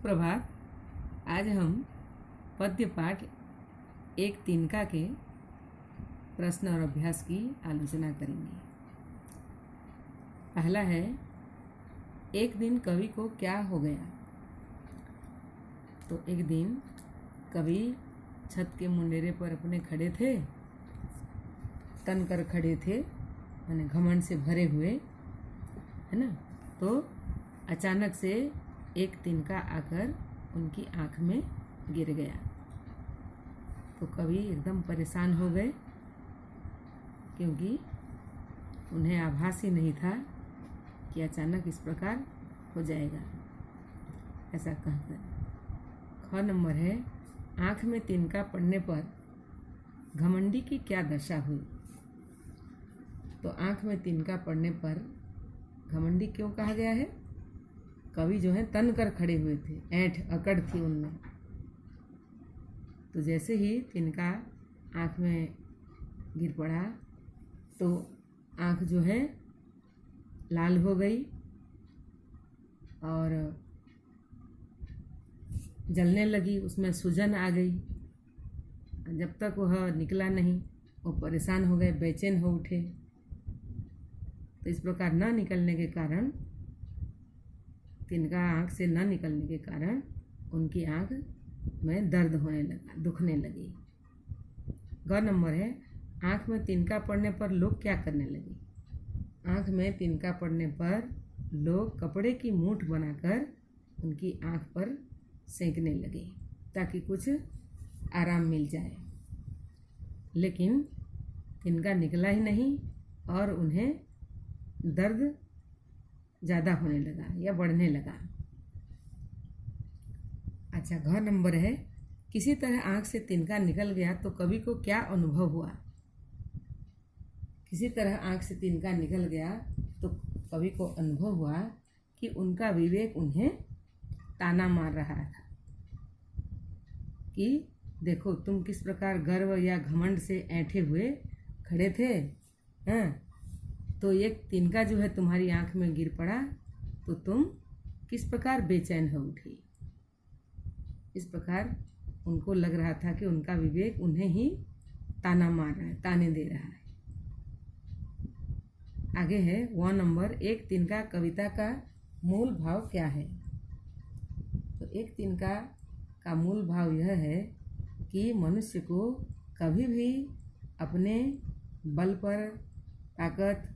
सुप्रभात। आज हम पद्य पाठ 1-3 के प्रश्न और अभ्यास की आलोचना करेंगे। पहला है, एक दिन कवि को क्या हो गया। तो एक दिन कवि छत के मुंडेरे पर अपने खड़े थे, तन कर खड़े थे, माने घमंड से भरे हुए, है ना। तो अचानक से एक तिनका आकर उनकी आँख में गिर गया। तो कवि एकदम परेशान हो गए, क्योंकि उन्हें आभास ही नहीं था कि अचानक इस प्रकार हो जाएगा। ऐसा कहकर ख नंबर है, आँख में तिनका पड़ने पर घमंडी की क्या दशा हुई। तो आँख में तिनका पड़ने पर घमंडी क्यों कहा गया है। कवि जो है तन कर खड़े हुए थे, ऐंठ अकड़ थी उनमें। तो जैसे ही तिनका आँख में गिर पड़ा तो आँख जो है लाल हो गई और जलने लगी, उसमें सूजन आ गई। जब तक वह निकला नहीं वो परेशान हो गए, बेचैन हो उठे। तो इस प्रकार न निकलने के कारण, तिनका आँख से न निकलने के कारण उनकी आँख में दर्द होने लगा, दुखने लगी। ग नंबर है, आँख में तिनका पड़ने पर लोग क्या करने लगे। आँख में तिनका पड़ने पर लोग कपड़े की मूठ बनाकर उनकी आँख पर सेंकने लगे ताकि कुछ आराम मिल जाए। लेकिन तिनका निकला ही नहीं और उन्हें दर्द ज़्यादा होने लगा या बढ़ने लगा। अच्छा, घ नंबर है, किसी तरह आँख से तिनका निकल गया तो कवि को क्या अनुभव हुआ। किसी तरह आँख से तिनका निकल गया तो कवि को अनुभव हुआ कि उनका विवेक उन्हें ताना मार रहा था कि देखो तुम किस प्रकार गर्व या घमंड से ऐंठे हुए खड़े थे, हैं। तो एक तिनका जो है तुम्हारी आँख में गिर पड़ा तो तुम किस प्रकार बेचैन हो उठी। इस प्रकार उनको लग रहा था कि उनका विवेक उन्हें ही ताना मार रहा है, ताने दे रहा है। आगे है व नंबर, एक तिनका कविता का मूल भाव क्या है। तो एक तिनका का मूल भाव यह है कि मनुष्य को कभी भी अपने बल पर, ताकत,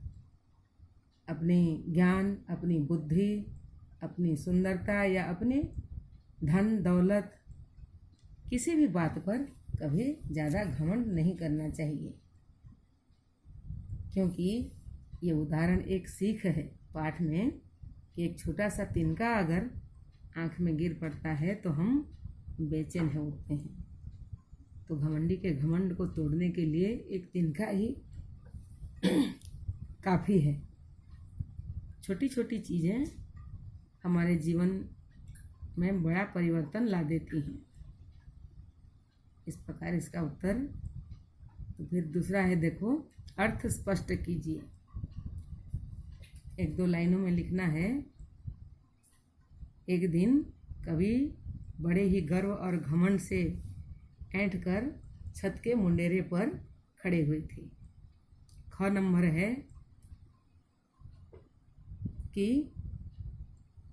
अपनी ज्ञान, अपनी बुद्धि, अपनी सुंदरता या अपनी धन दौलत, किसी भी बात पर कभी ज़्यादा घमंड नहीं करना चाहिए। क्योंकि ये उदाहरण एक सीख है पाठ में कि एक छोटा सा तिनका अगर आँख में गिर पड़ता है तो हम बेचैन हो उठते हैं। तो घमंडी के घमंड को तोड़ने के लिए एक तिनका ही काफ़ी है। छोटी छोटी चीज़ें हमारे जीवन में बड़ा परिवर्तन ला देती हैं। इस प्रकार इसका उत्तर। तो फिर दूसरा है, देखो, अर्थ स्पष्ट कीजिए। 1-2 लाइनों में लिखना है। एक दिन कवि बड़े ही गर्व और घमंड से ऐंठ कर छत के मुंडेरे पर खड़े हुए थे। ख नंबर है कि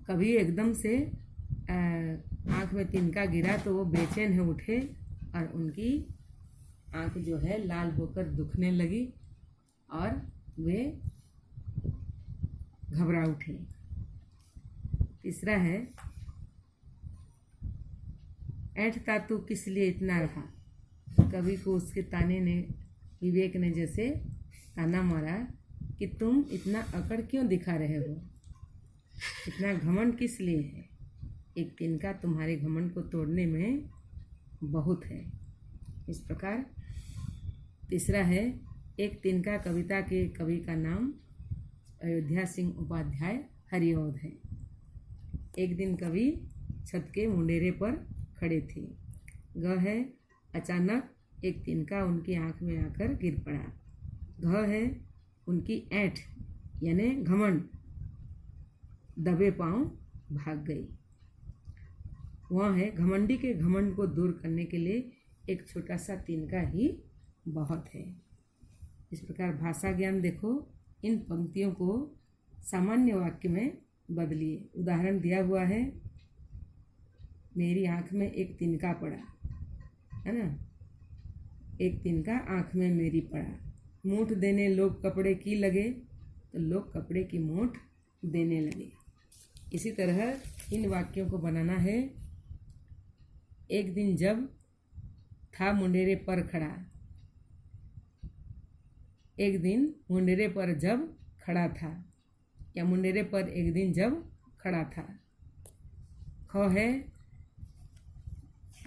कभी एकदम से आँख में तिनका गिरा तो वो बेचैन हो उठे और उनकी आँख जो है लाल होकर दुखने लगी और वे घबरा उठे। तीसरा है, ऐंठता तू किस लिए इतना रहा। कवि को उसके ताने ने, विवेक ने जैसे ताना मारा कि तुम इतना अकड़ क्यों दिखा रहे हो, इतना घमंड किस लिए है। एक तिनका तुम्हारे घमंड को तोड़ने में बहुत है। इस प्रकार। तीसरा है, एक तिनका कविता के कवि का नाम अयोध्या सिंह उपाध्याय हरिऔध है। एक दिन कवि छत के मुंडेरे पर खड़े थे। ग है, अचानक एक तिनका उनकी आँख में आकर गिर पड़ा। घ है, उनकी ऐंठ यानी घमंड दबे पांव भाग गई। वह है घमंडी के घमंड को दूर करने के लिए एक छोटा सा तिनका ही बहुत है। इस प्रकार भाषा ज्ञान देखो, इन पंक्तियों को सामान्य वाक्य में बदलिए। उदाहरण दिया हुआ है, मेरी आँख में एक तिनका पड़ा, है ना। एक तिनका आँख में मेरी पड़ा। मूठ देने लोग कपड़े की लगे, तो लोग कपड़े की मूठ देने लगे। इसी तरह इन वाक्यों को बनाना है। एक दिन जब था मुंडेरे पर खड़ा, एक दिन मुंडेरे पर जब खड़ा था, या मुंडेरे पर एक दिन जब खड़ा था। ख है,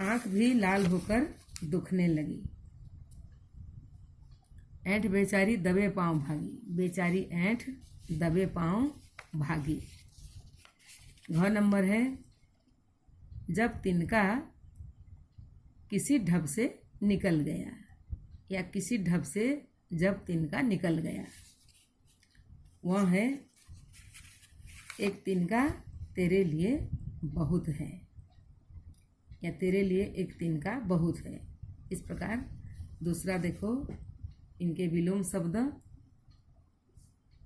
आँख भी लाल होकर दुखने लगी। ऐंठ बेचारी दबे पांव भागी, बेचारी ऐंठ दबे पांव भागी। घ नंबर है, जब तिनका किसी ढब से निकल गया, या किसी ढब से जब तिनका निकल गया। वह है, एक तिनका तेरे लिए बहुत है, या तेरे लिए एक तिनका बहुत है। इस प्रकार दूसरा देखो, इनके विलोम शब्द।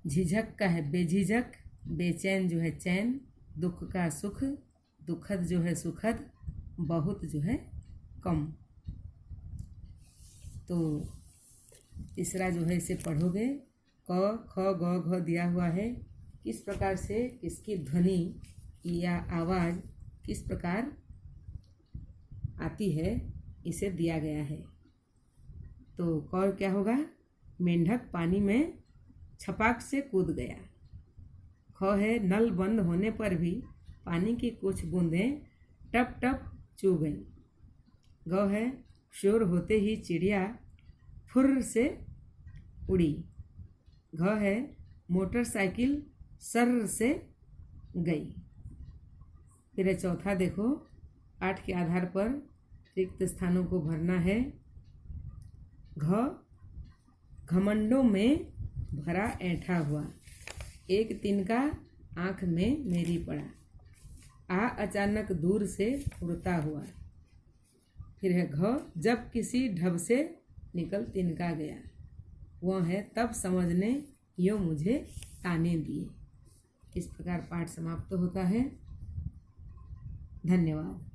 झिझक का है बेझिझक, बेचैन जो है चैन, दुख का सुख, दुखद जो है सुखद, बहुत जो है कम। तो तीसरा जो है इसे पढ़ोगे। क ख ग घ दिया हुआ है, किस प्रकार से किसकी ध्वनि या आवाज़ किस प्रकार आती है इसे दिया गया है। तो क क्या होगा, मेंढक पानी में छपाक से कूद गया। ख है, नल बंद होने पर भी पानी की कुछ बूंदें टप टप चू गईं। ग है, शोर होते ही चिड़िया फुर्र से उड़ी। घ है, मोटरसाइकिल सर्र से गई। फिर चौथा देखो, पाठ के आधार पर रिक्त स्थानों को भरना है। घ, घमंडों में भरा ऐंठा हुआ, एक तिनका आँख में मेरी पड़ा। आ, अचानक दूर से उड़ता हुआ। फिर है घ, जब किसी ढब से निकल तिनका गया। वह है, तब समझने यो मुझे ताने दिए। इस प्रकार पाठ समाप्त होता है। धन्यवाद।